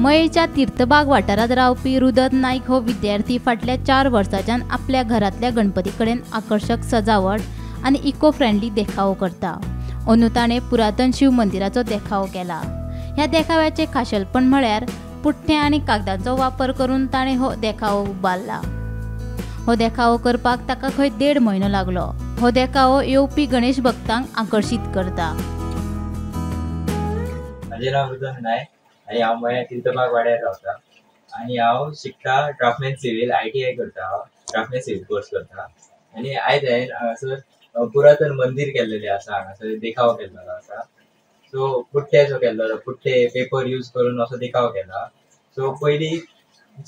मयेच्या तीर्थबाग वाठारात रावपी रुदत नाईक हो विद्यार्थी फाटल्या 4 वर्सांच्यान आपल्या घरातल्या गणपती कडेन आकर्षक सजावट आनी इको फ्रेंडली देखावो करता। अंदू ताणें पुरातन शिव मंदिराचो देखावो केला। ह्या देखाव्याचे खाशेलपण म्हळ्यार पुठ्ठे आनी कागदांचो वापर करून ताणें हो देखावो उबारला। हो देखावो करपाक ताका खंय 1.5 म्हयनो लागलो। हो देखावो येवपी गणेश भक्तांक आकर्षित करता। माझे नाव रुदत नायक आणि हांव मया तीर्थबाग वाड्यार रावता आणि हांव शिकता ड्राफ्टमॅन सिव्हिल ITI करता। हांव ड्राफ्टमॅन सिव्हिल कोर्स करता आणि आयज हांवें हांगासर पुरातन मंदिर केल्लेलें आसा। हांगासर देखावो केल्लो आसा। सो पुठ्ठेचो केल्लो, पुठ्ठे पेपर यूज करून असो देखावो केला। सो पयलीं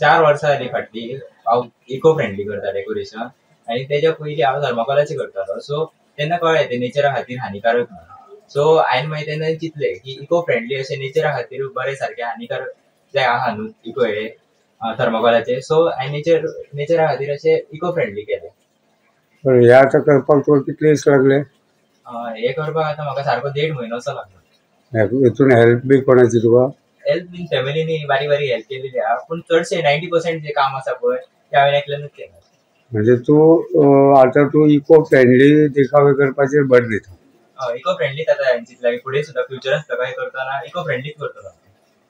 4 वर्सां जालीं फाटलीं हांव इको फ्रेंडली करता डेकोरेशन आनी तेज्या पयलीं हांव थर्माकोलाचें करतालो। सो तेन्ना कळ्ळें तें नेचरा खातीर हानिकारक ना। सो हांवें मागीर तेन्ना चिंतलें की इको फ्रेंडली अशें नेचरा खातीर बरें सारकें हानिकारक जे आहा न्हू इको हे थर्माकोलाचे। सो हांवें नेचरा खातीर अशें इको फ्रेंडली केलें। हे आता करपाक तुका कितले दीस लागले? हे करपाक आतां म्हाका सारको 1.5 म्हयनो असो लागलो। हितून हेल्प बी कोणाची तुका? हेल्प बीन फॅमिलीनी बारीक बारीक हेल्प केलेली आहा, पूण चडशे 90% जे काम आसा पळय ते हांवें एकल्यानूच केलें। म्हणजे तू इको फ्रेंडली देखावे करपाचेर भर दिता? इको फ्रेंडलीच आतां हांवें चिंतला की फुडें सुद्दां फ्युचरान सगळें करतना इको फ्रेंडलीच करतलो।